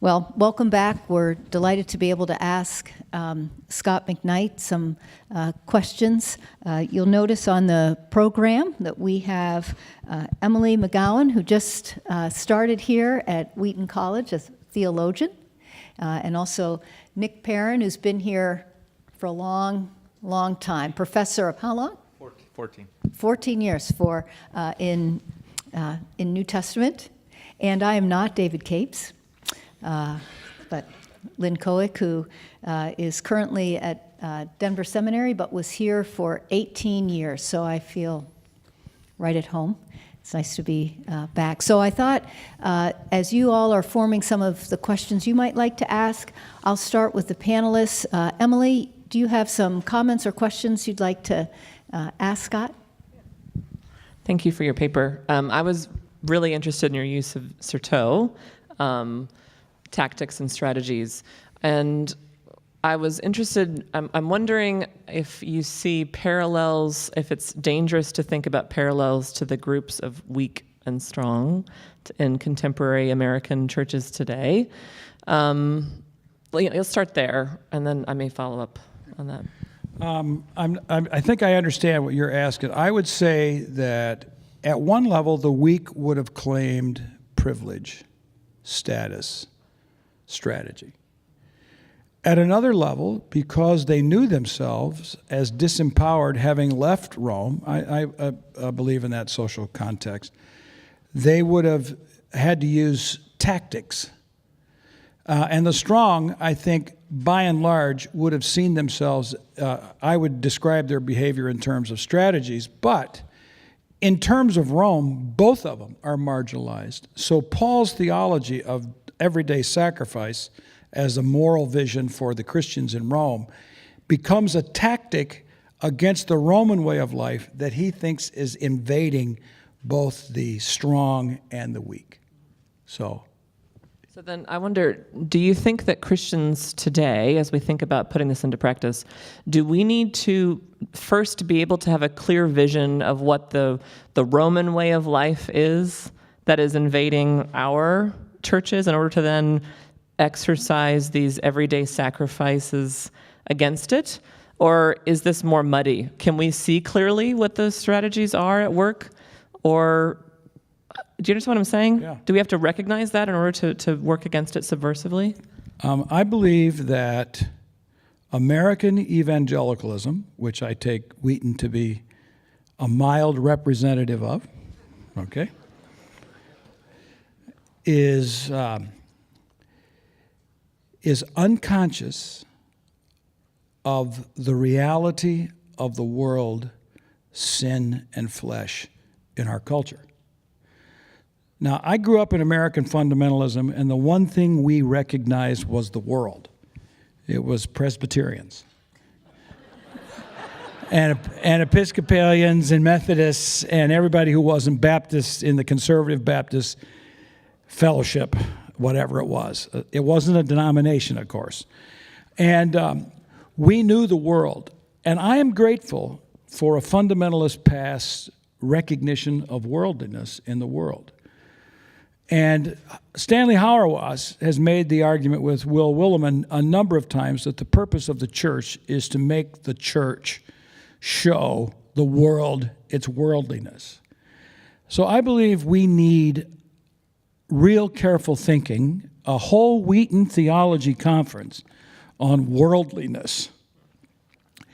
Well, welcome back. We're delighted to be able to ask Scott McKnight some questions. You'll notice on the program that we have Emily McGowin, who just started here at Wheaton College as theologian, and also Nick Perrin, who's been here for a long time. Professor of how long? 14. 14 years in New Testament. And I am not David Capes, but Lynn Coick, who is currently at Denver Seminary, but was here for 18 years. So I feel right at home. It's nice to be back. So I thought, as you all are forming some of the questions you might like to ask, I'll start with the panelists. Emily, do you have some comments or questions you'd like to ask Scott? Thank you for your paper. I was really interested in your use of Certeau, tactics and strategies. And I was interested, I'm wondering if you see parallels, if it's dangerous to think about parallels to the groups of weak and strong in contemporary American churches today. Let's start there, and then I may follow up on that. I think I understand what you're asking. I would say that at one level, the weak would have claimed privilege, status, strategy. At another level, because they knew themselves as disempowered, having left Rome, I believe in that social context, they would have had to use tactics. And the strong, I think, by and large, would have seen themselves, I would describe their behavior in terms of strategies, but in terms of Rome, both of them are marginalized. So Paul's theology of everyday sacrifice as a moral vision for the Christians in Rome becomes a tactic against the Roman way of life that he thinks is invading both the strong and the weak. So then I wonder, do you think that Christians today, as we think about putting this into practice, do we need to first be able to have a clear vision of what the Roman way of life is that is invading our churches in order to then exercise these everyday sacrifices against it? Or is this more muddy? Can we see clearly what those strategies are at work? Or do you understand what I'm saying? Yeah. Do we have to recognize that in order to work against it subversively? I believe that American evangelicalism, which I take Wheaton to be a mild representative of, okay, is unconscious of the reality of the world, sin, and flesh in our culture. Now, I grew up in American fundamentalism, and the one thing we recognized was the world. It was Presbyterians and Episcopalians and Methodists and everybody who wasn't Baptist in the conservative Baptist fellowship, whatever it was. It wasn't a denomination, of course. And we knew the world. And I am grateful for a fundamentalist past recognition of worldliness in the world. And Stanley Hauerwas has made the argument with Will Willimon a number of times that the purpose of the church is to make the church show the world its worldliness. So I believe we need real careful thinking, a whole Wheaton theology conference on worldliness.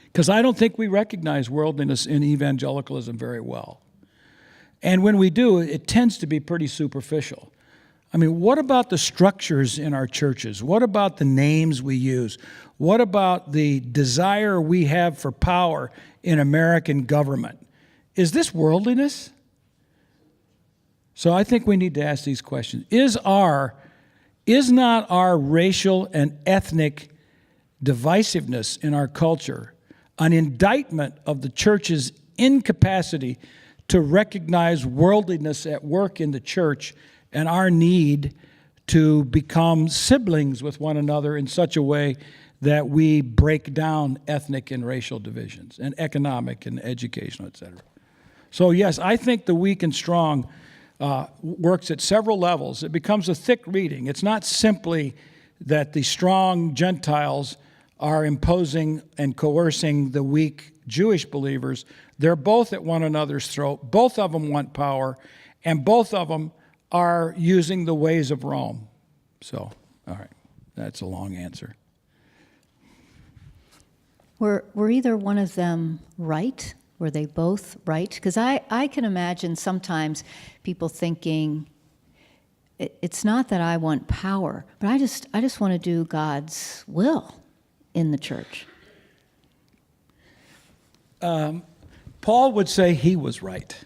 Because I don't think we recognize worldliness in evangelicalism very well. And when we do, it tends to be pretty superficial. I mean, what about the structures in our churches? What about the names we use? What about the desire we have for power in American government? Is this worldliness? So I think we need to ask these questions. Is not our racial and ethnic divisiveness in our culture an indictment of the church's incapacity to recognize worldliness at work in the church and our need to become siblings with one another in such a way that we break down ethnic and racial divisions and economic and educational, et cetera? So yes, I think the weak and strong works at several levels. It becomes a thick reading. It's not simply that the strong Gentiles are imposing and coercing the weak Jewish believers. They're both at one another's throat. Both of them want power, and both of them are using the ways of Rome. So, all right, that's a long answer. Were either one of them right? Were they both right? Because I can imagine sometimes people thinking, it's not that I want power, but I just want to do God's will in the church. Paul would say he was right.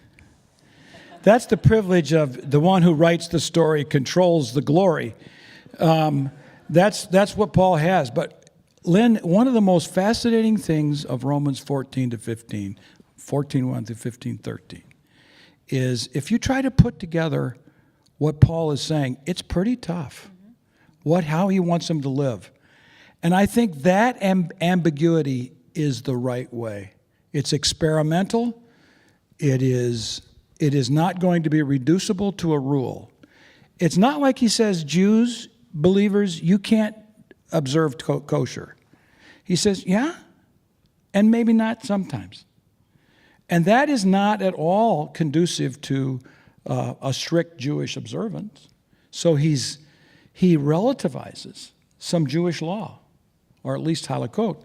That's the privilege of the one who writes the story, controls the glory. That's what Paul has. But Lynn, one of the most fascinating things of Romans 14 to 15, 14:1 through 15:13, is if you try to put together what Paul is saying, it's pretty tough. How he wants them to live. And I think that ambiguity is the right way. It's experimental. It is not going to be reducible to a rule. It's not like he says, Jews, believers, you can't observe kosher. He says, yeah, and maybe not sometimes. And that is not at all conducive to a strict Jewish observance. So he relativizes some Jewish law, or at least halakot.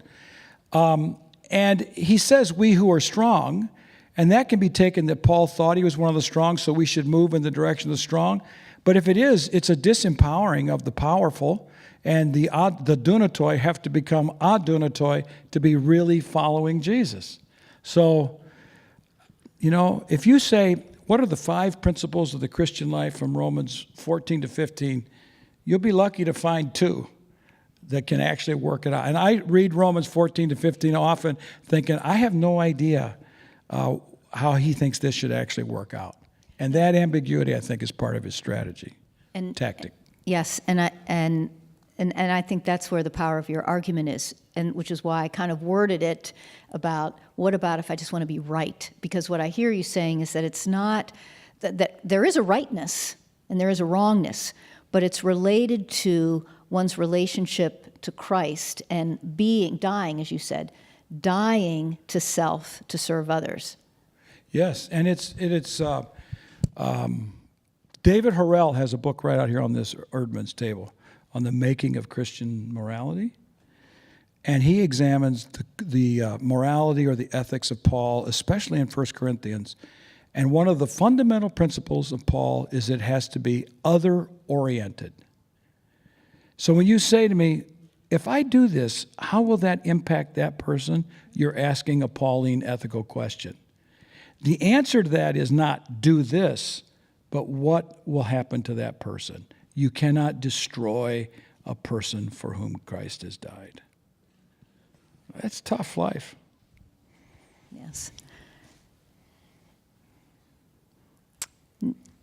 And he says, we who are strong, and that can be taken that Paul thought he was one of the strong, so we should move in the direction of the strong. But if it is, it's a disempowering of the powerful, and the dunatoi have to become adunatoi to be really following Jesus. So, if you say, what are the 5 principles of the Christian life from Romans 14 to 15, you'll be lucky to find 2 that can actually work it out. And I read Romans 14 to 15 often thinking, I have no idea how he thinks this should actually work out. And that ambiguity, I think, is part of his strategy, tactic. Yes, and I think that's where the power of your argument is, and which is why I kind of worded it about, what about if I just want to be right? Because what I hear you saying is that it's not, that there is a rightness and there is a wrongness, but it's related to one's relationship to Christ and dying, as you said, dying to self to serve others. Yes, and it's David Harrell has a book right out here on this Erdman's table on the making of Christian morality, and he examines the morality or the ethics of Paul, especially in 1 Corinthians. And one of the fundamental principles of Paul is it has to be other-oriented. So when you say to me, if I do this, how will that impact that person? You're asking a Pauline ethical question. The answer to that is not do this, but what will happen to that person? You cannot destroy a person for whom Christ has died. That's tough life. Yes.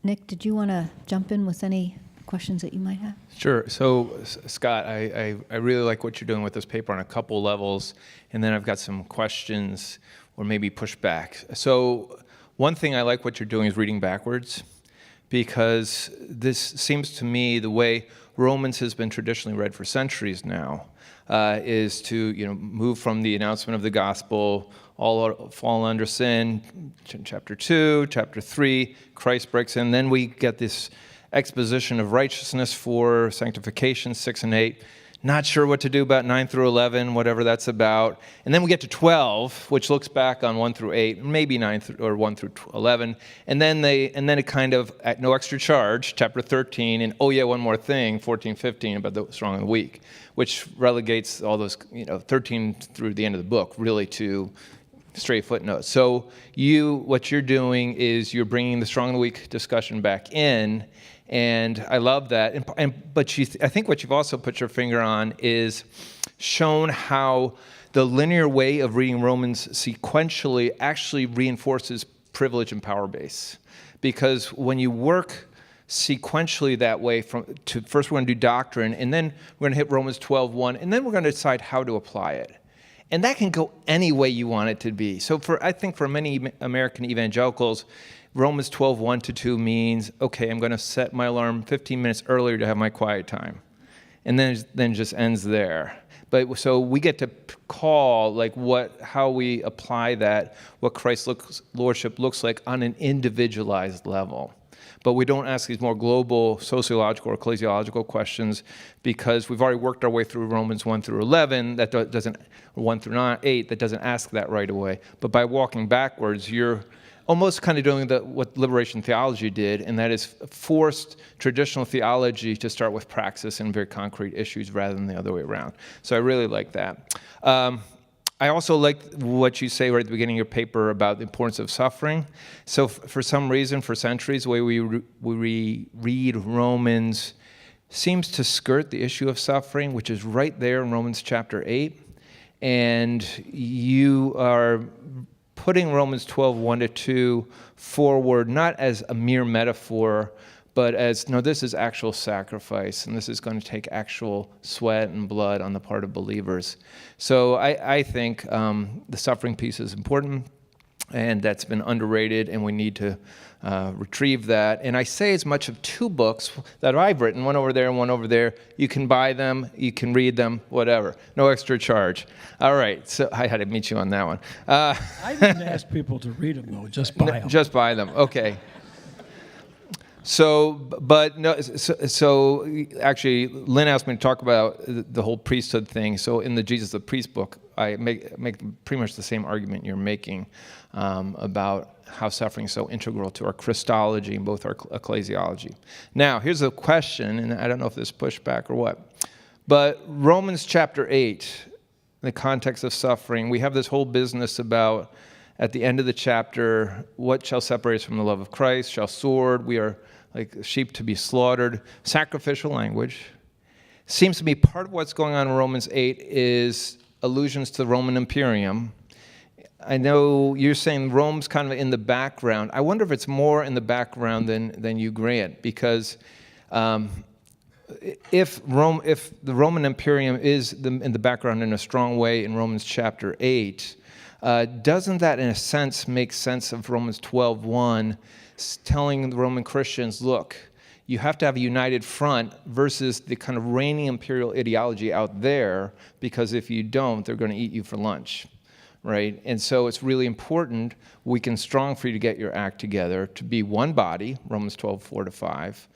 Nick, did you want to jump in with any questions that you might have? Sure. So, Scott, I really like what you're doing with this paper on a couple levels, and then I've got some questions or maybe pushback. So, one thing I like what you're doing is reading backwards, because this seems to me the way Romans has been traditionally read for centuries now, is to move from the announcement of the gospel, all fall under sin, chapter 2, chapter 3, Christ breaks in, then we get this exposition of righteousness for sanctification, 6 and 8. Not sure what to do about 9 through 11, whatever that's about. And then we get to 12, which looks back on 1 through 8, maybe 9 or 1 through 11. And then it kind of, at no extra charge, chapter 13, and oh yeah, one more thing, 14, 15, about the strong and the weak, which relegates all those, 13 through the end of the book, really to straight footnotes. So what you're doing is you're bringing the strong and the weak discussion back in, and I love that. But I think what you've also put your finger on is shown how the linear way of reading Romans sequentially actually reinforces privilege and power base. Because when you work sequentially that way, first we're going to do doctrine, and then we're going to hit Romans 12:1, and then we're going to decide how to apply it. And that can go any way you want it to be. So I think for many American evangelicals, Romans 12, 1-2 means, okay, I'm going to set my alarm 15 minutes earlier to have my quiet time. And then just ends there. But so we get to call like how we apply that, what Christ's lordship looks like on an individualized level. But we don't ask these more global sociological or ecclesiological questions because we've already worked our way through Romans 1 through 11, 1 through 8, that doesn't ask that right away. But by walking backwards, you're almost kind of doing what liberation theology did, and that is forced traditional theology to start with praxis and very concrete issues rather than the other way around. So I really like that. I also like what you say right at the beginning of your paper about the importance of suffering. So for some reason, for centuries, the way we read Romans seems to skirt the issue of suffering, which is right there in Romans chapter 8. And you are putting Romans 12, 1-2 forward, not as a mere metaphor, but as, no, this is actual sacrifice, and this is going to take actual sweat and blood on the part of believers. So I think the suffering piece is important, and that's been underrated, and we need to retrieve that. And I say as much of two books that I've written, one over there and one over there. You can buy them, you can read them, whatever. No extra charge. All right, so I had to meet you on that one. I didn't ask people to read them, though, just buy them. Just buy them, okay. So actually, Lynn asked me to talk about the whole priesthood thing. So in the Jesus the Priest book, I make pretty much the same argument you're making about how suffering is so integral to our Christology and both our ecclesiology. Now, here's a question, and I don't know if this is pushback or what, but Romans chapter 8, in the context of suffering, we have this whole business about, at the end of the chapter, what shall separate us from the love of Christ? Shall sword? We are like sheep to be slaughtered. Sacrificial language. Seems to me part of what's going on in Romans 8 is allusions to the Roman Imperium. I know you're saying Rome's kind of in the background. I wonder if it's more in the background than you grant, because if the Roman Imperium is in the background in a strong way in Romans chapter 8, doesn't that in a sense make sense of Romans 12:1, telling the Roman Christians, look, you have to have a united front versus the kind of reigning imperial ideology out there, because if you don't, they're going to eat you for lunch, right? And so it's really important, weak and strong, for you to get your act together, to be one body, Romans 12:4-5,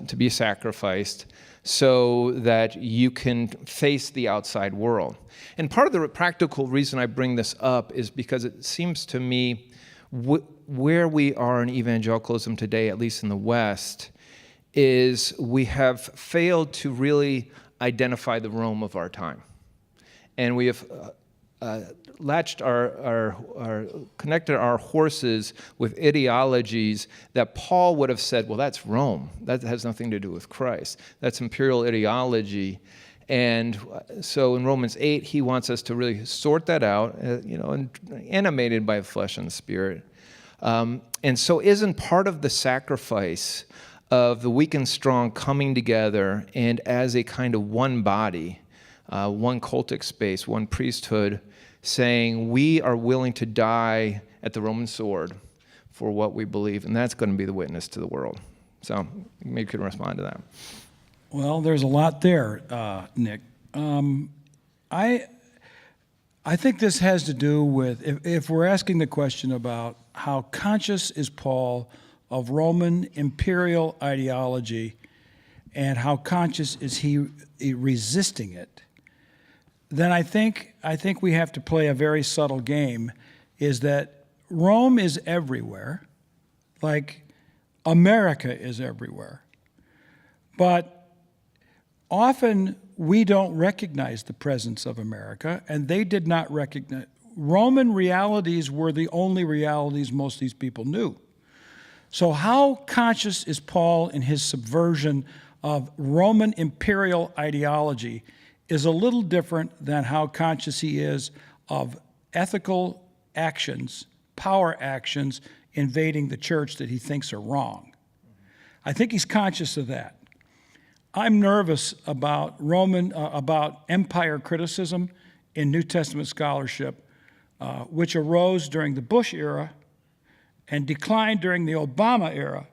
to be sacrificed, so that you can face the outside world. And part of the practical reason I bring this up is because it seems to me where we are in evangelicalism today, at least in the West, is we have failed to really identify the Rome of our time. And we have connected our horses with ideologies that Paul would have said, well, that's Rome. That has nothing to do with Christ. That's imperial ideology. And so in Romans 8, he wants us to really sort that out, and animated by the flesh and the spirit. And so isn't part of the sacrifice of the weak and strong coming together and as a kind of one body, one cultic space, one priesthood, saying we are willing to die at the Roman sword for what we believe, and that's going to be the witness to the world. So maybe you could respond to that. Well, there's a lot there, Nick. I think this has to do with, if we're asking the question about how conscious is Paul of Roman imperial ideology and how conscious is he resisting it, then I think we have to play a very subtle game, is that Rome is everywhere, like America is everywhere. But often we don't recognize the presence of America, and they did not recognize. Roman realities were the only realities most of these people knew. So how conscious is Paul in his subversion of Roman imperial ideology is a little different than how conscious he is of ethical actions, power actions, invading the church that he thinks are wrong. I think he's conscious of that. I'm nervous about about empire criticism in New Testament scholarship, which arose during the Bush era and declined during the Obama era,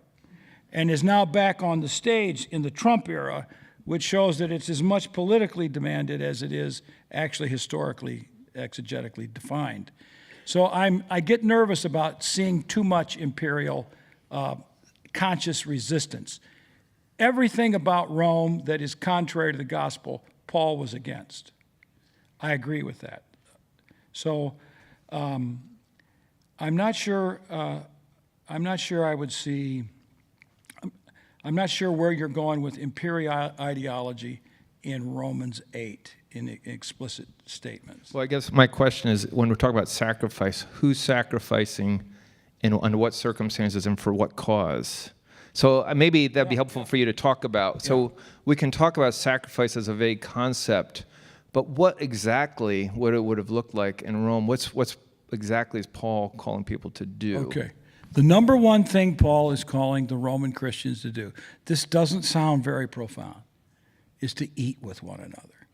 and is now back on the stage in the Trump era, which shows that it's as much politically demanded as it is actually historically, exegetically defined. So I get nervous about seeing too much imperial conscious resistance. Everything about Rome that is contrary to the gospel, Paul was against. I agree with that. So I'm not sure I would see. I'm not sure where you're going with imperial ideology in Romans 8 in explicit statements. Well, I guess my question is, when we're talking about sacrifice, who's sacrificing and under what circumstances and for what cause? So maybe that'd be helpful for you to talk about. So we can talk about sacrifice as a vague concept, but what exactly would it would have looked like in Rome? What's exactly is Paul calling people to do? Okay. The number one thing Paul is calling the Roman Christians to do, this doesn't sound very profound, is to eat with one another.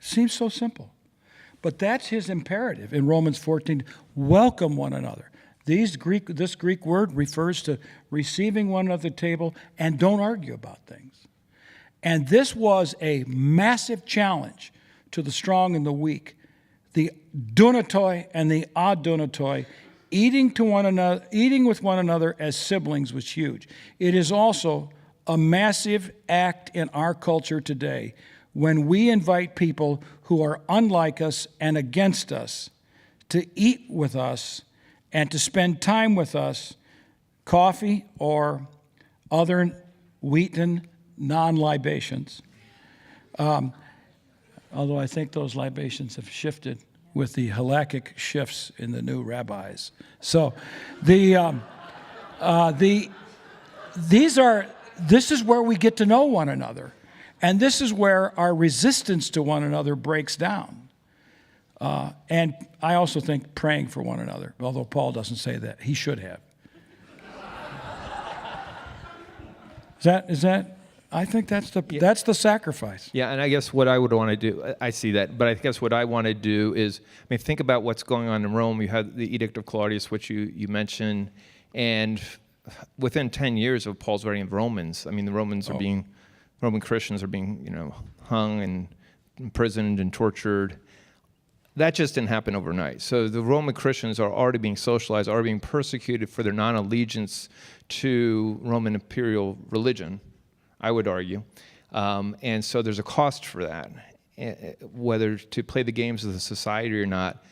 Seems so simple. But that's his imperative in Romans 14. Welcome one another. This Greek word refers to receiving one another at the table and don't argue about things. And this was a massive challenge to the strong and the weak. The dunatoi and the adunatoi, eating with one another as siblings was huge. It is also a massive act in our culture today when we invite people who are unlike us and against us to eat with us and to spend time with us, coffee or other Wheaton non-libations. Although I think those libations have shifted with the halakhic shifts in the new rabbis. So this is where we get to know one another. And this is where our resistance to one another breaks down. And I also think praying for one another, although Paul doesn't say that. He should have. Is that? I think that's the sacrifice. Yeah, and I guess what I would want to do, I see that, but I guess what I want to do is, think about what's going on in Rome. You had the Edict of Claudius, which you mentioned, and within 10 years of Paul's writing of Romans, the Roman Christians are being, hung and imprisoned and tortured. That just didn't happen overnight. So the Roman Christians are already being socialized, already being persecuted for their non-allegiance to Roman imperial religion, I would argue. And so there's a cost for that, whether to play the games of the society or not.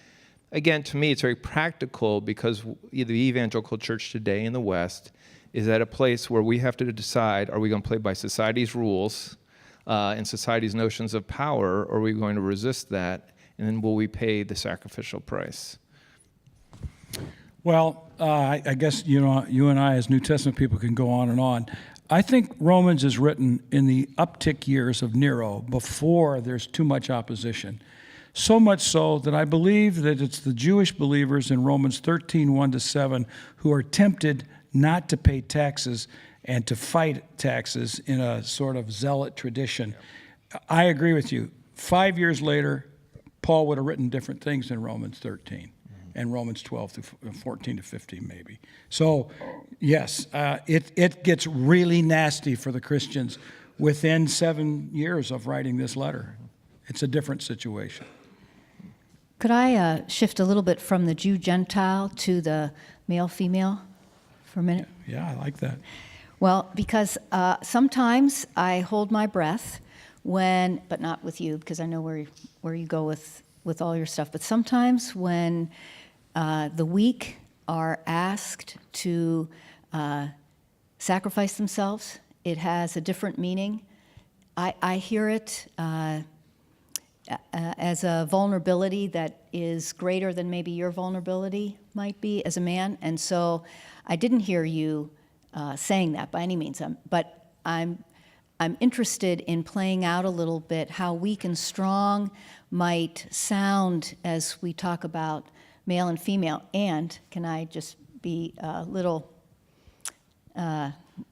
Again, to me, it's very practical because the evangelical church today in the West is at a place where we have to decide, are we going to play by society's rules and society's notions of power, or are we going to resist that, and then will we pay the sacrificial price? Well, I guess you and I as New Testament people can go on and on. I think Romans is written in the uptick years of Nero, before there's too much opposition. So much so that I believe that it's the Jewish believers in Romans 13, 1-7, who are tempted not to pay taxes and to fight taxes in a sort of zealot tradition. I agree with you. 5 years later, Paul would have written different things in Romans 13. And Romans 12 to 14 to 15, maybe. So, yes, it gets really nasty for the Christians within 7 years of writing this letter. It's a different situation. Could I shift a little bit from the Jew-Gentile to the male-female for a minute? Yeah, I like that. Well, because sometimes I hold my breath when, but not with you, because I know where you go with all your stuff, but sometimes when the weak are asked to sacrifice themselves, it has a different meaning. I hear it as a vulnerability that is greater than maybe your vulnerability might be as a man. And so I didn't hear you saying that by any means, but I'm interested in playing out a little bit how weak and strong might sound as we talk about male and female. And can I just be a little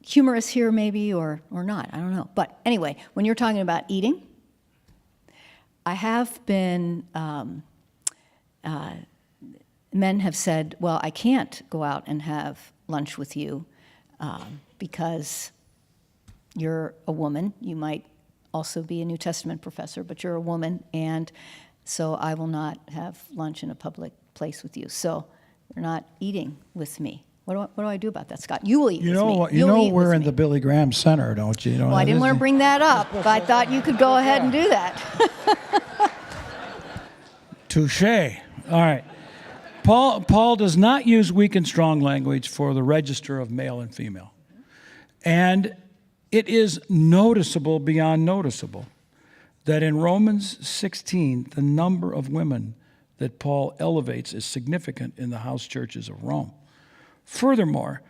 humorous here maybe or not? I don't know. But anyway, when you're talking about eating, I have been, men have said, well, I can't go out and have lunch with you because you're a woman. You might also be a New Testament professor, but you're a woman, and so I will not have lunch in a public place with you. So you're not eating with me. What do I do about that, Scott? You will eat with me. You know we're in the Billy Graham Center, don't you? Well, I didn't want to bring that up, but I thought you could go ahead and do that. Touche. All right. Paul does not use weak and strong language for the register of male and female. And it is noticeable beyond noticeable that in Romans 16, the number of women that Paul elevates is significant in the house churches of Rome. Furthermore,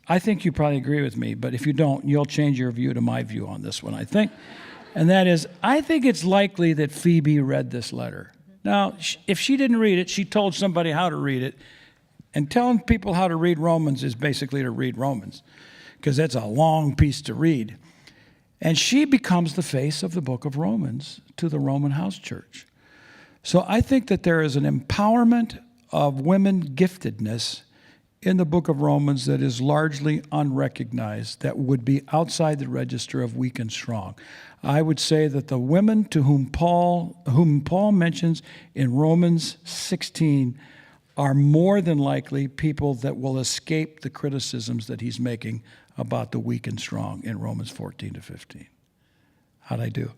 I think you probably agree with me, but if you don't, you'll change your view to my view on this one, I think. And that is, I think it's likely that Phoebe read this letter. Now, if she didn't read it, she told somebody how to read it. And telling people how to read Romans is basically to read Romans, because that's a long piece to read. And she becomes the face of the book of Romans to the Roman house church. So I think that there is an empowerment of women giftedness in the book of Romans that is largely unrecognized, that would be outside the register of weak and strong. I would say that the women to whom Paul mentions in Romans 16 are more than likely people that will escape the criticisms that he's making about the weak and strong in Romans 14 to 15. How'd I do?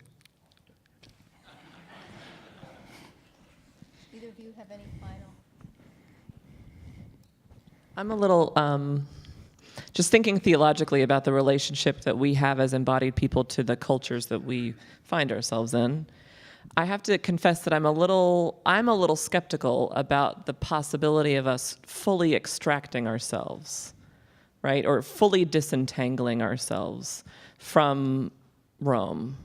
Either of you have any final? I'm a little just thinking theologically about the relationship that we have as embodied people to the cultures that we find ourselves in. I have to confess that I'm a little skeptical about the possibility of us fully extracting ourselves, right, or fully disentangling ourselves from Rome.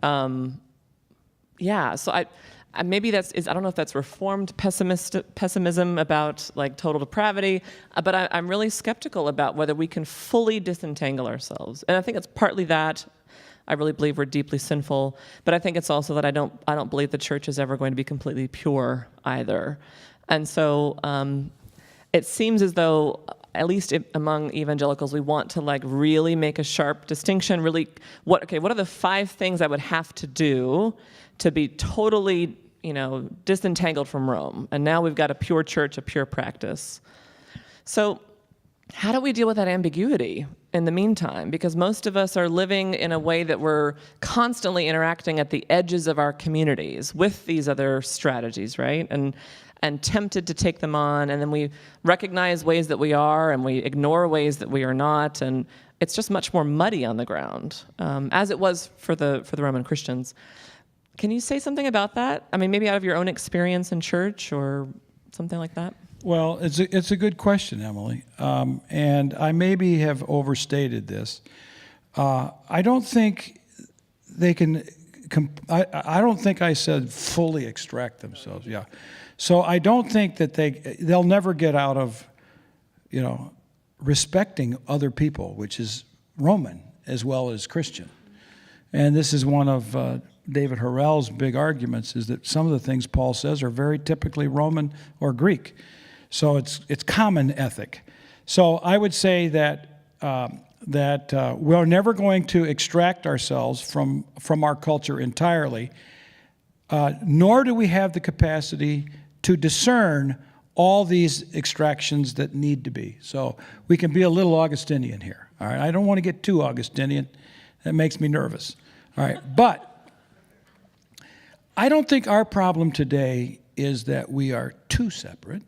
So maybe I don't know if that's reformed pessimism about like total depravity, but I'm really skeptical about whether we can fully disentangle ourselves. And I think it's partly that. I really believe we're deeply sinful, but I think it's also that I don't believe the church is ever going to be completely pure either. And so it seems as though, at least among evangelicals, we want to like really make a sharp distinction. Really, what are the 5 things I would have to do to be totally, disentangled from Rome? And now we've got a pure church, a pure practice. So how do we deal with that ambiguity in the meantime? Because most of us are living in a way that we're constantly interacting at the edges of our communities with these other strategies, right? And tempted to take them on, and then we recognize ways that we are, and we ignore ways that we are not, and it's just much more muddy on the ground, as it was for the Roman Christians. Can you say something about that? I mean, maybe out of your own experience in church or something like that? Well, it's a good question, Emily, and I maybe have overstated this. I don't think they can. I don't think I said fully extract themselves. Yeah, so I don't think that they'll never get out of, respecting other people, which is Roman as well as Christian, and this is one of David Harrell's big arguments, is that some of the things Paul says are very typically Roman or Greek. So it's common ethic. So I would say that we're never going to extract ourselves from our culture entirely, nor do we have the capacity to discern all these extractions that need to be. So we can be a little Augustinian here. All right, I don't want to get too Augustinian. That makes me nervous. All right, but I don't think our problem today is that we are too separate.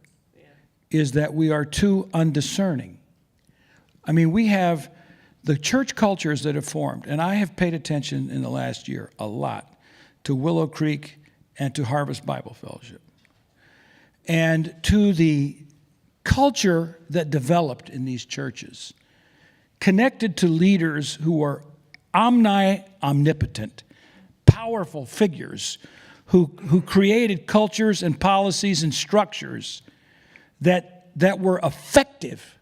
Is that we are too undiscerning. I mean, we have the church cultures that have formed, and I have paid attention in the last year a lot to Willow Creek and to Harvest Bible Fellowship, and to the culture that developed in these churches, connected to leaders who are omnipotent, powerful figures who created cultures and policies and structures that were effective,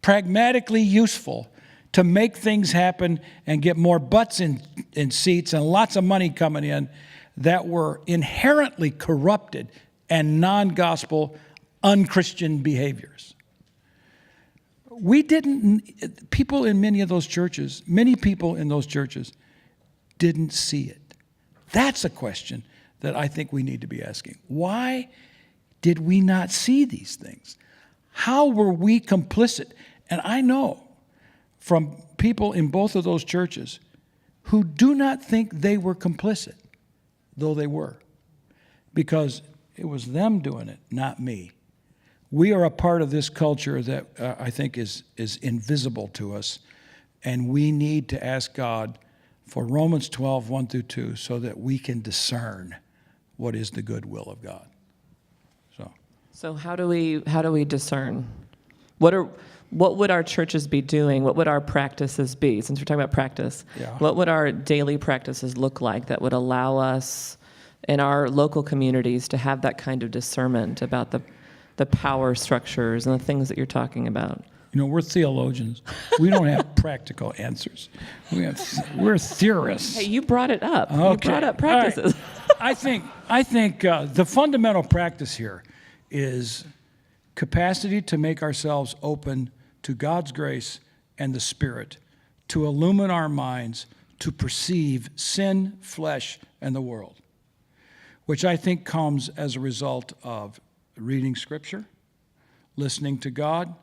pragmatically useful to make things happen and get more butts in seats and lots of money coming in that were inherently corrupted and non-gospel, unchristian behaviors. People in many people in those churches didn't see it. That's a question that I think we need to be asking. Why did we not see these things? How were we complicit? And I know from people in both of those churches who do not think they were complicit, though they were, because it was them doing it, not me. We are a part of this culture that I think is invisible to us, and we need to ask God for Romans 12, 1 through 2, so that we can discern what is the good will of God. So how do we discern? What would our churches be doing? What would our practices be? Since we're talking about practice, What would our daily practices look like that would allow us in our local communities to have that kind of discernment about the power structures and the things that you're talking about? We're theologians. We don't have practical answers. We're theorists. Hey, you brought it up. Okay. You brought up practices. I think the fundamental practice here is capacity to make ourselves open to God's grace and the Spirit, to illumine our minds, to perceive sin, flesh, and the world, which I think comes as a result of reading Scripture, listening to God,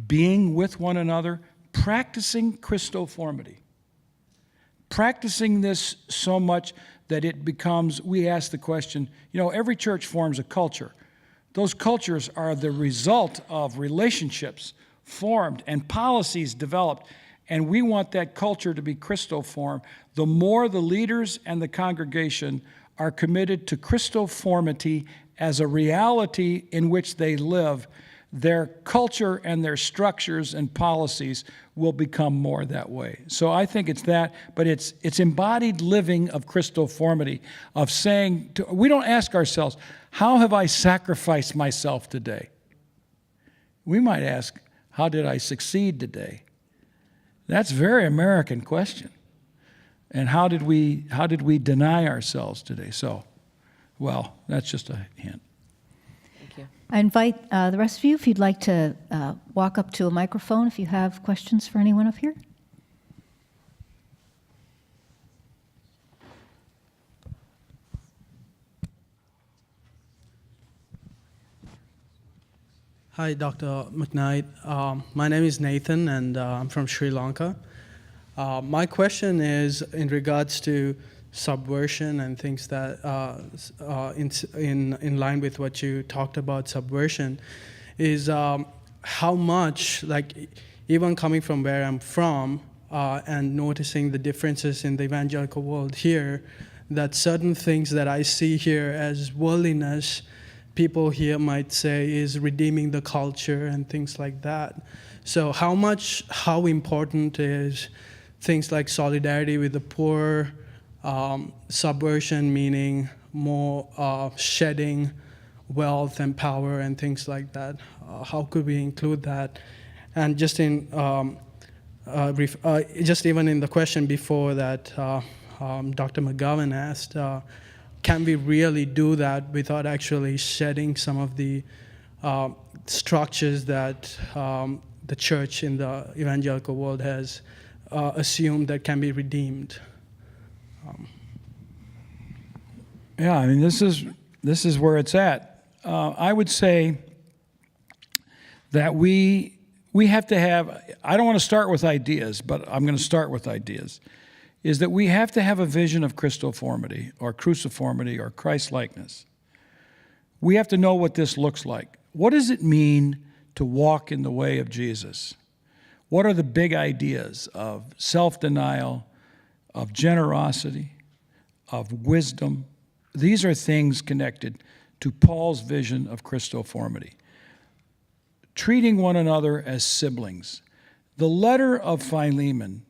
being with one another, practicing Christoformity. Practicing this so much that it becomes, we ask the question, every church forms a culture. Those cultures are the result of relationships formed and policies developed, and we want that culture to be Christoform. The more the leaders and the congregation are committed to Christoformity as a reality in which they live, their culture and their structures and policies will become more that way. So I think it's that, but it's embodied living of Christoformity, of saying, we don't ask ourselves, how have I sacrificed myself today? We might ask, how did I succeed today? That's a very American question. And how did we deny ourselves today? So, well, that's just a hint. Thank you. I invite the rest of you, if you'd like to walk up to a microphone if you have questions for anyone up here. Hi, Dr. McKnight. My name is Nathan, and I'm from Sri Lanka. My question is in regards to subversion and things that in line with what you talked about subversion, is how much, like, even coming from where I'm from and noticing the differences in the evangelical world here, that certain things that I see here as worldliness, people here might say is redeeming the culture and things like that. So how important is things like solidarity with the poor, subversion meaning more shedding wealth and power and things like that? How could we include that? And just in just even in the question before that, Dr. McGowin asked, can we really do that without actually shedding some of the structures that the church in the evangelical world has assumed that can be redeemed? Yeah, I mean, this is where it's at. I would say that we have to have, I don't want to start with ideas, but I'm going to start with ideas, is that we have to have a vision of Christoformity or cruciformity or Christ-likeness. We have to know what this looks like. What does it mean to walk in the way of Jesus? What are the big ideas of self-denial, of generosity, of wisdom? These are things connected to Paul's vision of Christoformity. Treating one another as siblings. The letter of Philemon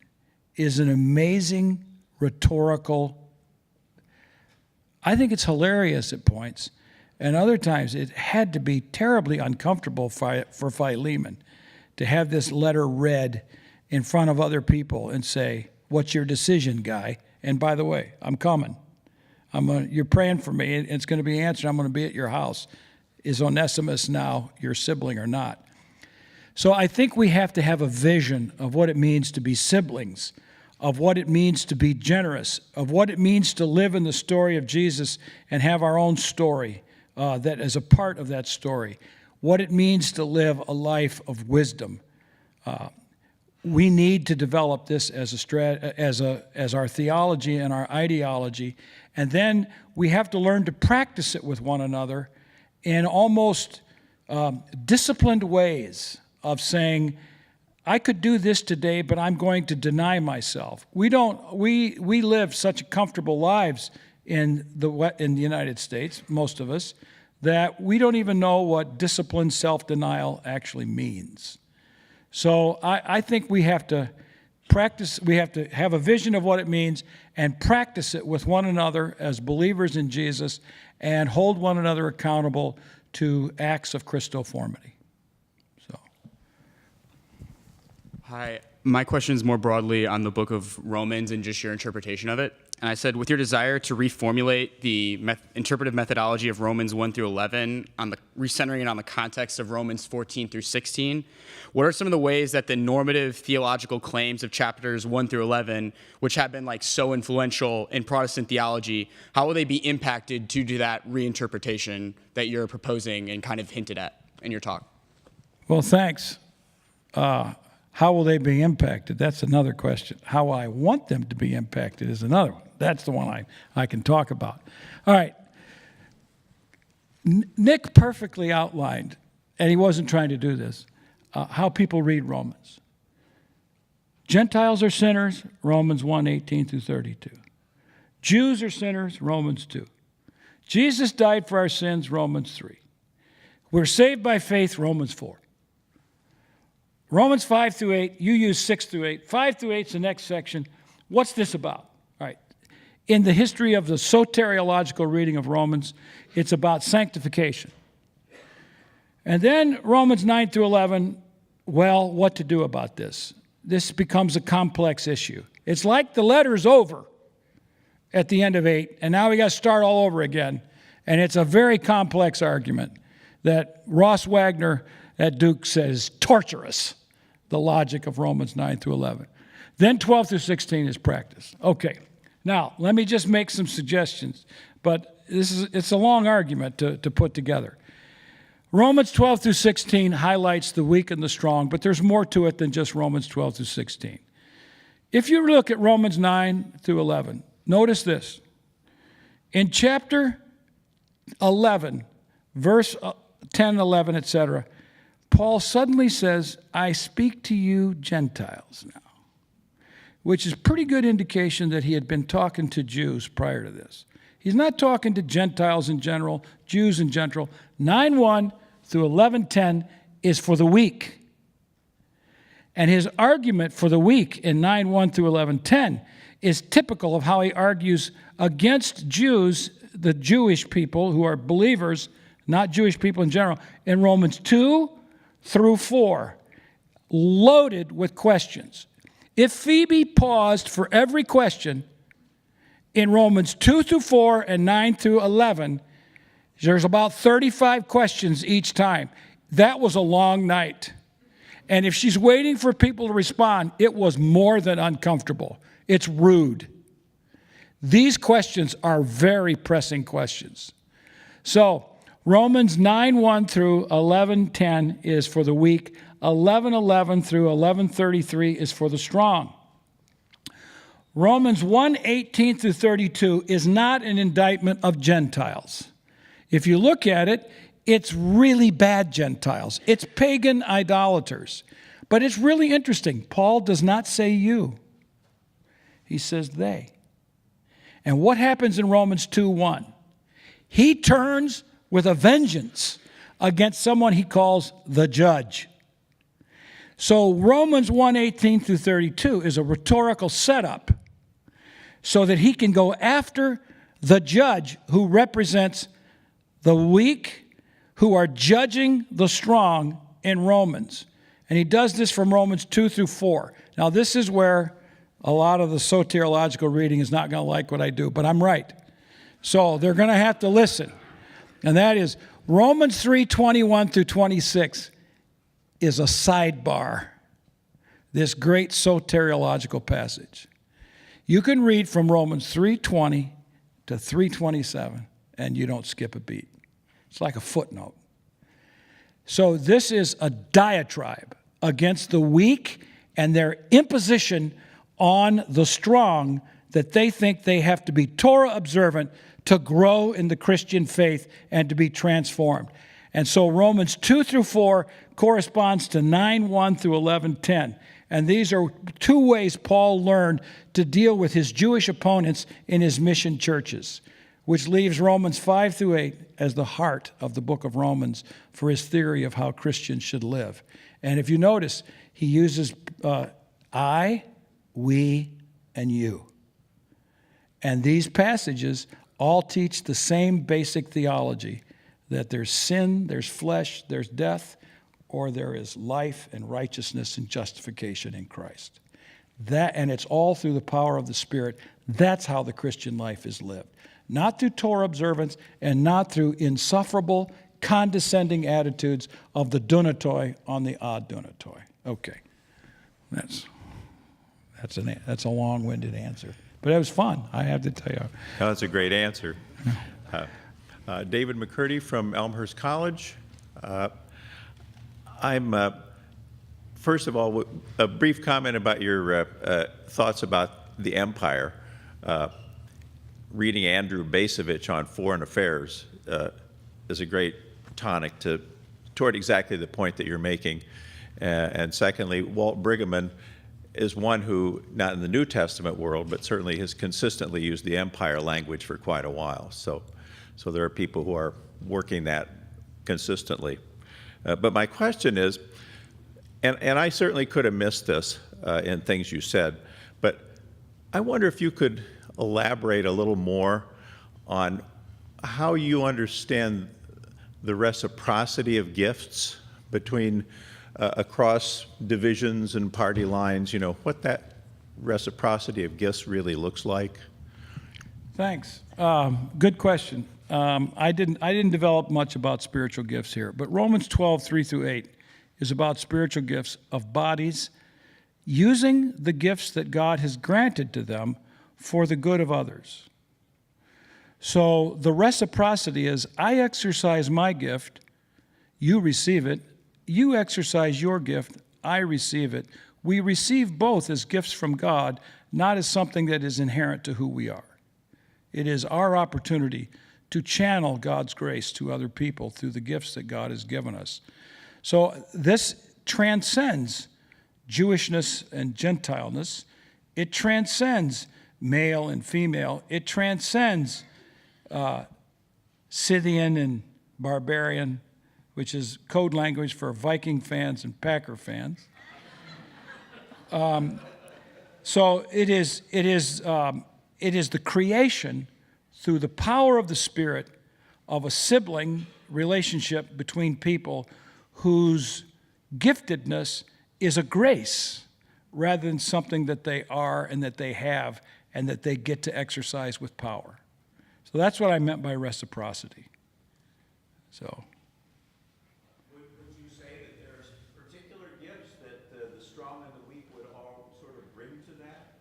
is an amazing rhetorical, I think it's hilarious at points, and other times it had to be terribly uncomfortable for Philemon to have this letter read in front of other people and say, what's your decision, guy? And by the way, I'm coming. You're praying for me, and it's going to be answered. I'm going to be at your house. Is Onesimus now your sibling or not? So I think we have to have a vision of what it means to be siblings, of what it means to be generous, of what it means to live in the story of Jesus and have our own story that is a part of that story, what it means to live a life of wisdom. We need to develop this as our theology and our ideology, and then we have to learn to practice it with one another in almost disciplined ways of saying, I could do this today, but I'm going to deny myself. We live such comfortable lives in the United States, most of us, that we don't even know what disciplined self-denial actually means. So I think we have to practice, we have to have a vision of what it means and practice it with one another as believers in Jesus and hold one another accountable to acts of Christoformity. So. Hi, my question is more broadly on the book of Romans and just your interpretation of it. And I said, with your desire to reformulate the interpretive methodology of Romans 1 through 11, recentering it on the context of Romans 14 through 16, what are some of the ways that the normative theological claims of chapters 1 through 11, which have been so influential in Protestant theology, how will they be impacted due to that reinterpretation that you're proposing and kind of hinted at in your talk? Well, thanks. How will they be impacted? That's another question. How I want them to be impacted is another one. That's the one I can talk about. All right. Nick perfectly outlined, and he wasn't trying to do this, how people read Romans. Gentiles are sinners, Romans 1, 18 through 32. Jews are sinners, Romans 2. Jesus died for our sins, Romans 3. We're saved by faith, Romans 4. Romans 5 through 8, you use 6 through 8. 5 through 8 is the next section. What's this about? All right. In the history of the soteriological reading of Romans, it's about sanctification. And then Romans 9 through 11, well, what to do about this? This becomes a complex issue. It's like the letter's over at the end of 8, and now we got to start all over again. And it's a very complex argument that Ross Wagner at Duke says torturous, the logic of Romans 9 through 11. Then 12 through 16 is practice. Okay, now let me just make some suggestions, but it's a long argument to put together. Romans 12 through 16 highlights the weak and the strong, but there's more to it than just Romans 12 through 16. If you look at Romans 9 through 11, notice this. In chapter 11, verse 10, 11, etc., Paul suddenly says, I speak to you Gentiles now, which is a pretty good indication that he had been talking to Jews prior to this. He's not talking to Gentiles in general, Jews in general. 9:1 through 11:10 is for the weak. And his argument for the weak in 9:1 through 11:10 is typical of how he argues against Jews, the Jewish people who are believers, not Jewish people in general, in Romans 2 through 4, loaded with questions. If Phoebe paused for every question in Romans 2 through 4 and 9 through 11, there's about 35 questions each time. That was a long night. And if she's waiting for people to respond, it was more than uncomfortable. It's rude. These questions are very pressing questions. So, Romans 9:1 through 11:10 is for the weak. 11:11 through 11:33 is for the strong. Romans 1:18 through 32 is not an indictment of Gentiles. If you look at it, it's really bad Gentiles. It's pagan idolaters. But it's really interesting. Paul does not say you. He says they. And what happens in Romans 2:1? He turns with a vengeance against someone he calls the judge. So Romans 1:18 through 32 is a rhetorical setup so that he can go after the judge who represents the weak who are judging the strong in Romans. And he does this from Romans 2 through 4. Now this is where a lot of the soteriological reading is not going to like what I do, but I'm right. So they're going to have to listen. And that is Romans 3:21 through 26 is a sidebar, this great soteriological passage. You can read from Romans 3:20 to 3:27, and you don't skip a beat. It's like a footnote. So this is a diatribe against the weak and their imposition on the strong that they think they have to be Torah observant to grow in the Christian faith and to be transformed. And so Romans 2 through 4 corresponds to 9:1 through 11:10. And these are two ways Paul learned to deal with his Jewish opponents in his mission churches, which leaves Romans 5 through 8 as the heart of the book of Romans for his theory of how Christians should live. And if you notice, he uses I, we, and you. And these passages all teach the same basic theology, that there's sin, there's flesh, there's death, or there is life and righteousness and justification in Christ. And it's all through the power of the Spirit. That's how the Christian life is lived. Not through Torah observance and not through insufferable, condescending attitudes of the dunatoi on the ad dunatoi. Okay, that's a long-winded answer. But it was fun, I have to tell you. No, that's a great answer. David McCurdy from Elmhurst College. First of all, a brief comment about your thoughts about the empire. Reading Andrew Basovich on foreign affairs is a great tonic toward exactly the point that you're making. And secondly, Walt Brueggemann is one who, not in the New Testament world, but certainly has consistently used the empire language for quite a while. So there are people who are working that consistently. But my question is, and I certainly could have missed this in things you said, but I wonder if you could elaborate a little more on how you understand the reciprocity of gifts between across divisions and party lines, what that reciprocity of gifts really looks like. Thanks. Good question. I didn't develop much about spiritual gifts here, but Romans 12, 3 through 8 is about spiritual gifts of bodies using the gifts that God has granted to them for the good of others. So the reciprocity is, I exercise my gift, you receive it. You exercise your gift, I receive it. We receive both as gifts from God, not as something that is inherent to who we are. It is our opportunity to channel God's grace to other people through the gifts that God has given us. So this transcends Jewishness and Gentileness. It transcends male and female. It transcends Scythian and barbarian, which is code language for Viking fans and Packer fans. So it is the creation through the power of the Spirit of a sibling relationship between people whose giftedness is a grace rather than something that they are and that they have and that they get to exercise with power. So that's what I meant by reciprocity. So. Would you say that there's particular gifts that the strong and the weak would all sort of bring to that?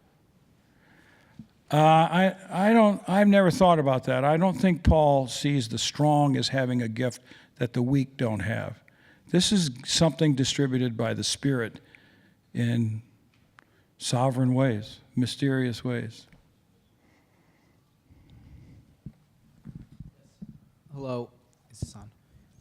I've never thought about that. I don't think Paul sees the strong as having a gift that the weak don't have. This is something distributed by the Spirit in sovereign ways, mysterious ways. Hello. Is this on?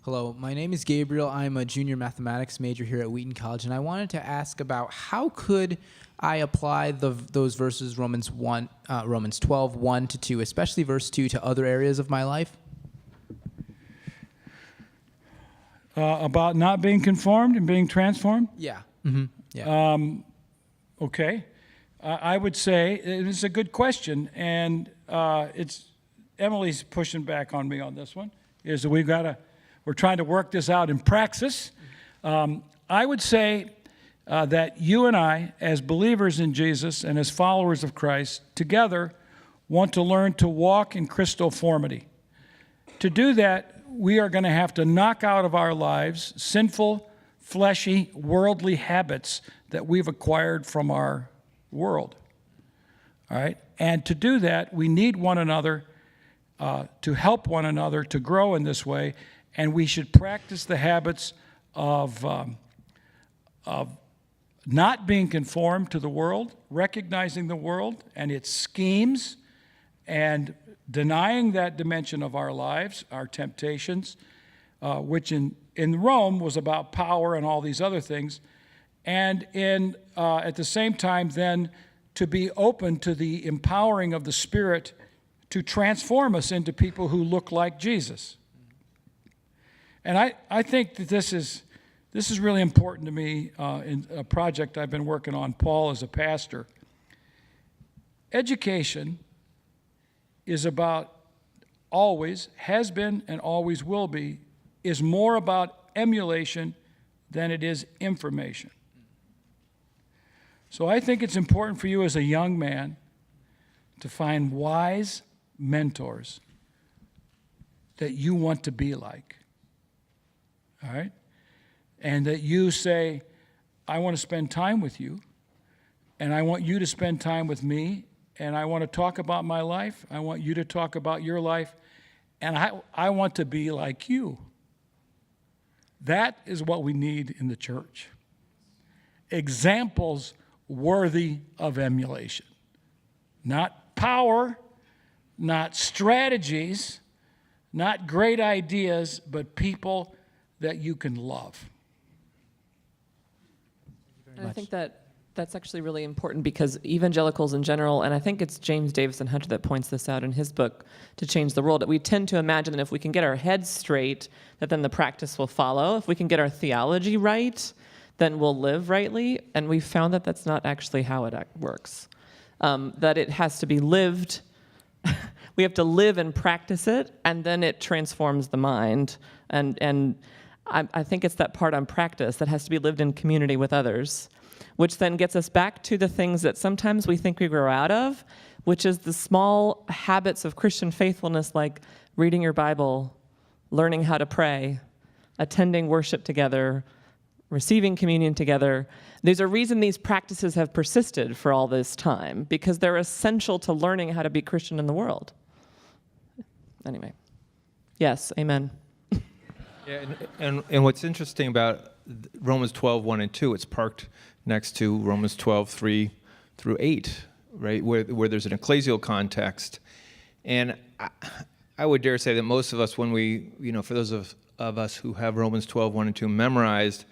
Hello, my name is Gabriel. I'm a junior mathematics major here at Wheaton College, and I wanted to ask about how could I apply those verses, Romans 12, 1 to 2, especially verse 2, to other areas of my life? About not being conformed and being transformed? Yeah. Mm-hmm. Yeah. Okay. I would say it's a good question, and Emily's pushing back on me on this one, is that we're trying to work this out in praxis. I would say that you and I, as believers in Jesus and as followers of Christ, together want to learn to walk in Christoformity. To do that, we are going to have to knock out of our lives sinful, fleshy, worldly habits that we've acquired from our world. All right? And to do that, we need one another to help one another to grow in this way, and we should practice the habits of not being conformed to the world, recognizing the world and its schemes, and denying that dimension of our lives, our temptations, which in Rome was about power and all these other things, and at the same time then to be open to the empowering of the Spirit to transform us into people who look like Jesus. And I think that this is really important to me in a project I've been working on, Paul, as a pastor. Education is about, always has been and always will be, is more about emulation than it is information. So I think it's important for you as a young man to find wise mentors that you want to be like. All right? And that you say, I want to spend time with you, and I want you to spend time with me, and I want to talk about my life. I want you to talk about your life, and I want to be like you. That is what we need in the church. Examples worthy of emulation. Not power, not strategies, not great ideas, but people that you can love. And I think that's actually really important because evangelicals in general, and I think it's James Davison Hunter that points this out in his book, To Change the World, that we tend to imagine that if we can get our heads straight, that then the practice will follow. If we can get our theology right, then we'll live rightly. And we found that that's not actually how it works. That it has to be lived. We have to live and practice it, and then it transforms the mind. And I think it's that part on practice that has to be lived in community with others, which then gets us back to the things that sometimes we think we grow out of, which is the small habits of Christian faithfulness, like reading your Bible, learning how to pray, attending worship together, receiving communion together. There's a reason these practices have persisted for all this time, because they're essential to learning how to be Christian in the world. Anyway, yes, amen. Yeah, and what's interesting about Romans 12, 1 and 2, it's parked next to Romans 12, 3 through 8, right, where there's an ecclesial context. And I would dare say that most of us, when we, for those of us who have Romans 12, 1 and 2 memorized,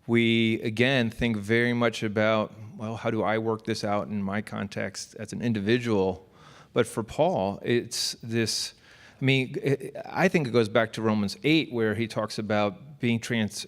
we, again, think very much about, well, how do I work this out in my context as an individual? But for Paul, it's this... I think it goes back to Romans 8, where he talks about being conformed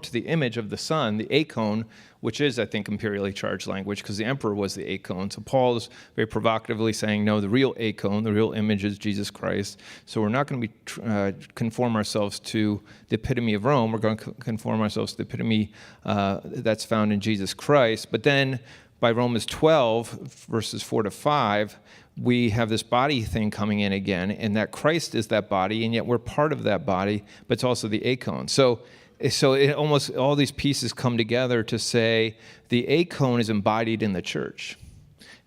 to the image of the Son, the eikon, which is, I think, imperially charged language, because the emperor was the eikon. So Paul is very provocatively saying, no, the real eikon, the real image is Jesus Christ. So we're not going to conform ourselves to the epitome of Rome. We're going to conform ourselves to the epitome that's found in Jesus Christ. But then by Romans 12, verses 4 to 5, we have this body thing coming in again, and that Christ is that body, and yet we're part of that body, but it's also the eikon. So it almost all these pieces come together to say the eikon is embodied in the church.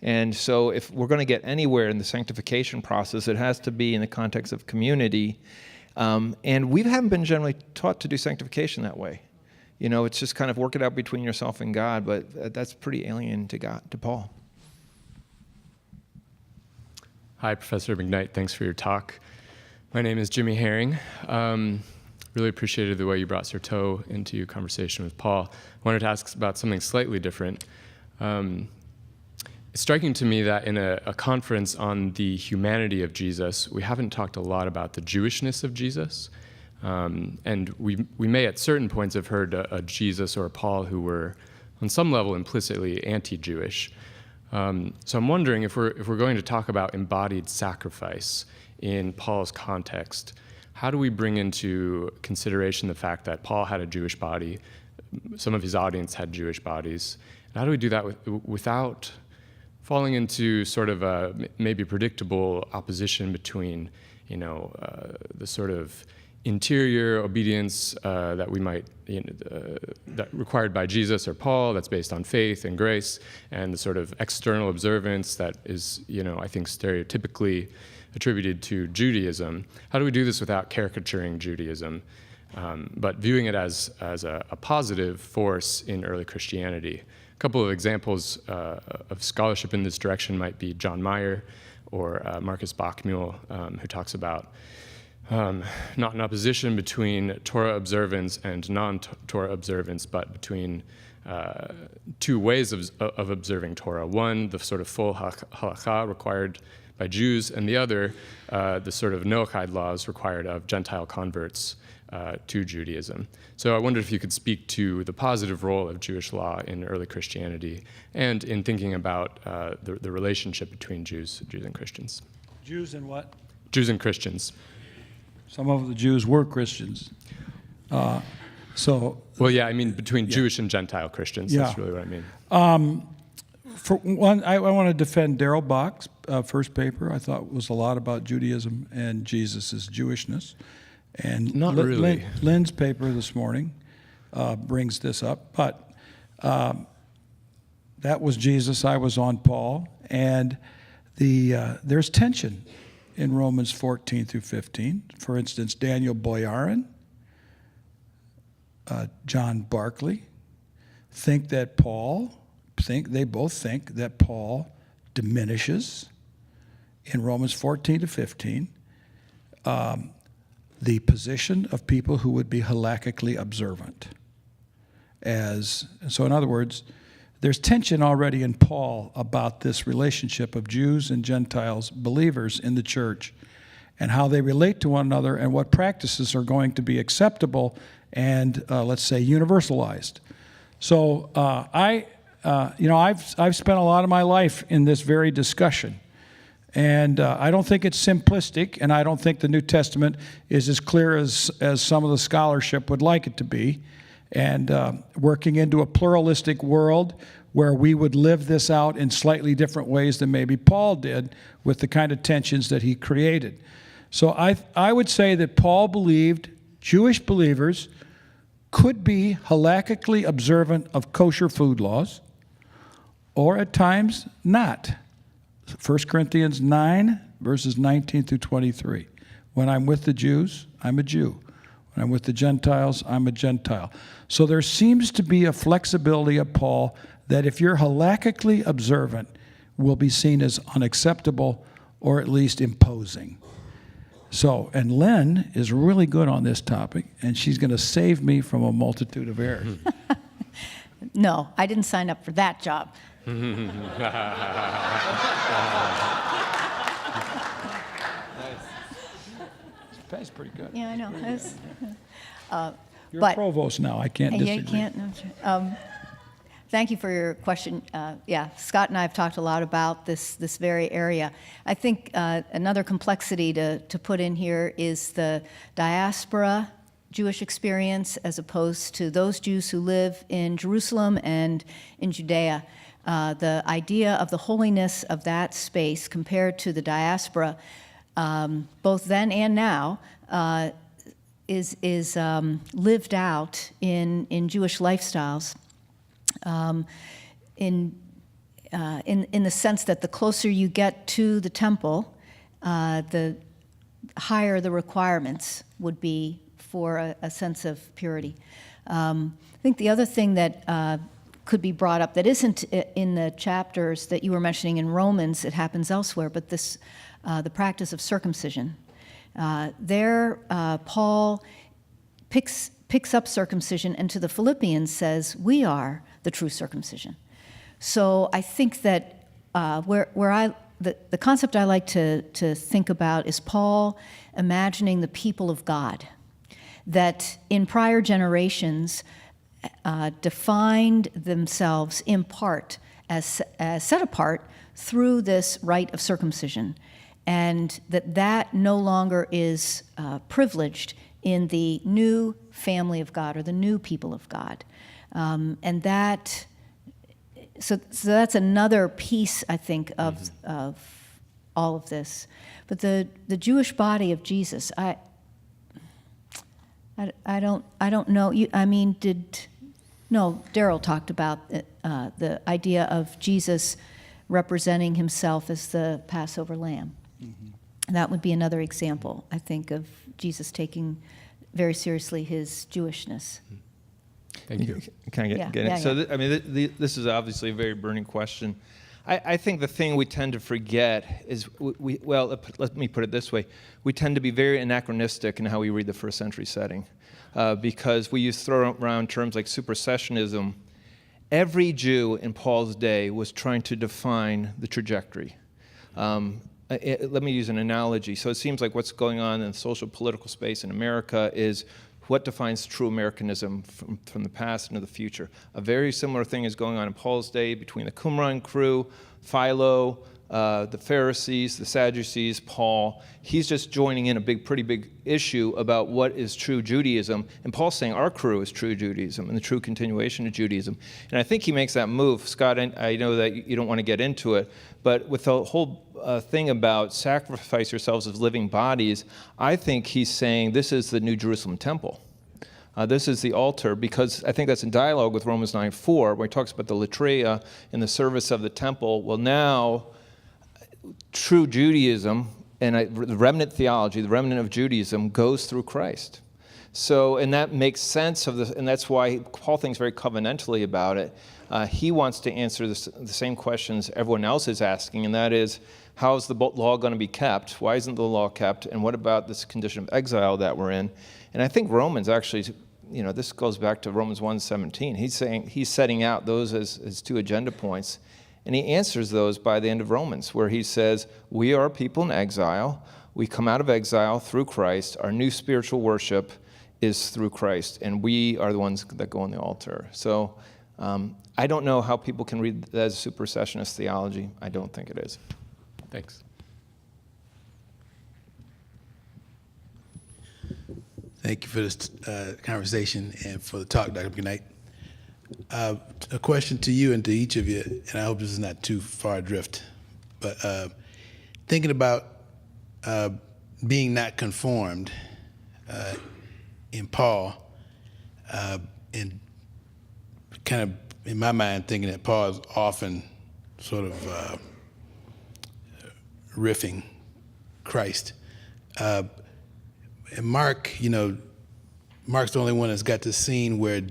And so if we're going to get anywhere in the sanctification process, it has to be in the context of community. And we haven't been generally taught to do sanctification that way. It's just kind of work it out between yourself and God, but that's pretty alien to Paul. Hi, Professor McKnight. Thanks for your talk. My name is Jimmy Herring. Really appreciated the way you brought Certeau into your conversation with Paul. I wanted to ask about something slightly different. It's striking to me that in a conference on the humanity of Jesus, we haven't talked a lot about the Jewishness of Jesus. And we may at certain points have heard a Jesus or a Paul who were on some level implicitly anti-Jewish. So I'm wondering if we're going to talk about embodied sacrifice in Paul's context, how do we bring into consideration the fact that Paul had a Jewish body, some of his audience had Jewish bodies, and how do we do that without falling into sort of a maybe predictable opposition between, the sort of interior obedience that we might, that required by Jesus or Paul, that's based on faith and grace, and the sort of external observance that is, I think stereotypically attributed to Judaism. How do we do this without caricaturing Judaism, but viewing it as a positive force in early Christianity? A couple of examples of scholarship in this direction might be John Meyer or Marcus Bachmuel, who talks about not an opposition between Torah observance and non-Torah observance, but between two ways of observing Torah. One, the sort of full halakha required by Jews, and the other, the sort of Noahide laws required of Gentile converts to Judaism. So I wondered if you could speak to the positive role of Jewish law in early Christianity and in thinking about the relationship between Jews and Christians. Jews and what? Jews and Christians. Some of the Jews were Christians. Well, yeah, I mean between Jewish and Gentile Christians. Yeah. That's really what I mean. For one, I want to defend Darrell Bach's first paper. I thought was a lot about Judaism and Jesus' Jewishness. And Not really. Lynn's paper this morning brings this up. But that was Jesus. I was on Paul. And there's tension in Romans 14 through 15. For instance, Daniel Boyarin, John Barclay, they both think that Paul diminishes in Romans 14 to 15 the position of people who would be halakhically observant. So in other words, there's tension already in Paul about this relationship of Jews and Gentiles, believers in the church, and how they relate to one another and what practices are going to be acceptable and, let's say, universalized. So I've spent a lot of my life in this very discussion. And I don't think it's simplistic, and I don't think the New Testament is as clear as some of the scholarship would like it to be. And working into a pluralistic world where we would live this out in slightly different ways than maybe Paul did with the kind of tensions that he created. So I would say that Paul believed Jewish believers could be halakhically observant of kosher food laws, or at times not. 1 Corinthians 9, verses 19 through 23. When I'm with the Jews, I'm a Jew. When I'm with the Gentiles, I'm a Gentile. So there seems to be a flexibility of Paul that if you're halakhically observant, will be seen as unacceptable or at least imposing. So, and Lynn is really good on this topic, and she's going to save me from a multitude of errors. No, I didn't sign up for that job. That's pretty good. Yeah, I know. You're a provost now. I can't disagree. You can't. No, thank you for your question. Scott and I have talked a lot about this very area. I think another complexity to put in here is the diaspora Jewish experience as opposed to those Jews who live in Jerusalem and in Judea. The idea of the holiness of that space compared to the diaspora, both then and now, is lived out in Jewish lifestyles. In the sense that the closer you get to the temple, the higher the requirements would be for a sense of purity. I think the other thing that could be brought up that isn't in the chapters that you were mentioning in Romans, it happens elsewhere, but this, the practice of circumcision. Paul picks up circumcision and to the Philippians says, we are the true circumcision. So I think that the concept I like to think about is Paul imagining the people of God, that in prior generations defined themselves in part as set apart through this rite of circumcision, and that no longer is privileged in the new family of God or the new people of God. And that so that's another piece, I think, of all of this. But the Jewish body of Jesus, I don't know. Daryl talked about the idea of Jesus representing himself as the Passover lamb. And that would be another example, I think, of Jesus taking very seriously his Jewishness. Thank you. Can I get Yeah, it? So, this is obviously a very burning question. I think the thing we tend to forget is, let me put it this way. We tend to be very anachronistic in how we read the first century setting because we throw around terms like supersessionism. Every Jew in Paul's day was trying to define the trajectory. Let me use an analogy. So it seems like what's going on in the social political space in America is what defines true Americanism from the past into the future. A very similar thing is going on in Paul's day between the Qumran crew, Philo, the Pharisees, the Sadducees, Paul. He's just joining in a pretty big issue about what is true Judaism. And Paul's saying our crew is true Judaism and the true continuation of Judaism. And I think he makes that move. Scott, I know that you don't want to get into it, but with the whole thing about sacrifice yourselves as living bodies, I think he's saying this is the New Jerusalem temple. This is the altar, because I think that's in dialogue with Romans 9:4, where he talks about the latria in the service of the temple. Well, now, true Judaism and the remnant theology, the remnant of Judaism, goes through Christ. So, and that makes sense of this, and that's why Paul thinks very covenantally about it. He wants to answer the same questions everyone else is asking, and that is, how is the law going to be kept? Why isn't the law kept? And what about this condition of exile that we're in? And I think Romans actually, this goes back to Romans 1:17. He's setting out those as two agenda points. And he answers those by the end of Romans, where he says, we are people in exile. We come out of exile through Christ. Our new spiritual worship is through Christ, and we are the ones that go on the altar. So I don't know how people can read that as supersessionist theology. I don't think it is. Thanks. Thank you for this conversation and for the talk, Dr. McKnight. A question to you and to each of you, and I hope this is not too far adrift, but thinking about being not conformed in Paul, and kind of in my mind thinking that Paul is often sort of riffing Christ. And Mark, Mark's the only one that's got this scene where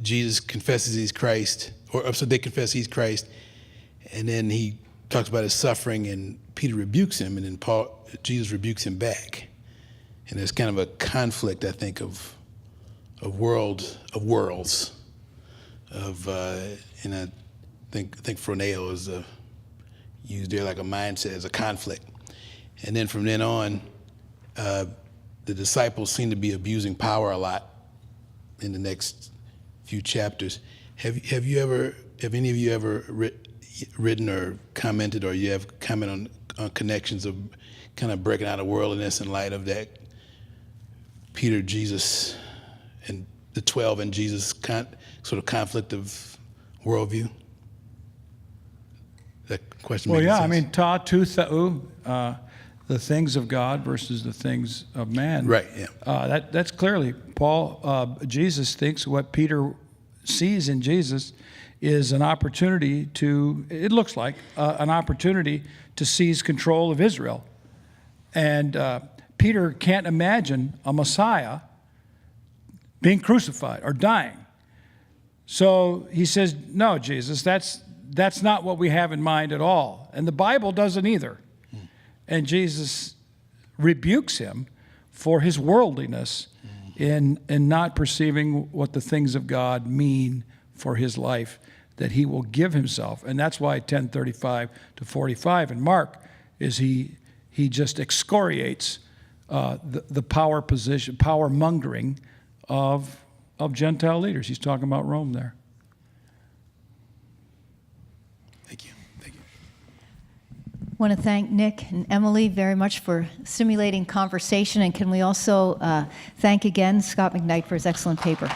Jesus confesses he's Christ, so they confess he's Christ, and then he talks about his suffering, and Peter rebukes him, and then Jesus rebukes him back. And there's kind of a conflict, I think, of worlds, and I think phroneo is used there like a mindset as a conflict. And then from then on, the disciples seem to be abusing power a lot in the next few chapters. Have any of you ever written or commented, or you have comment on connections of kind of breaking out of worldliness in light of that Peter, Jesus, and the 12 and Jesus sort of conflict of worldview? That question Well, making yeah, sense? I mean, ta tu theou, the things of God versus the things of man. Right, yeah. That's clearly, Jesus thinks what Peter sees in Jesus is an opportunity it looks like an opportunity to seize control of Israel. And Peter can't imagine a Messiah being crucified or dying. So he says, no, Jesus, that's not what we have in mind at all. And the Bible doesn't either. And Jesus rebukes him for his worldliness in not perceiving what the things of God mean for his life, that he will give himself. And that's why 10:35 to 45 in Mark is he just excoriates the power mongering of Gentile leaders. He's talking about Rome there. Thank you. I want to thank Nick and Emily very much for stimulating conversation, and can we also thank again Scott McKnight for his excellent paper.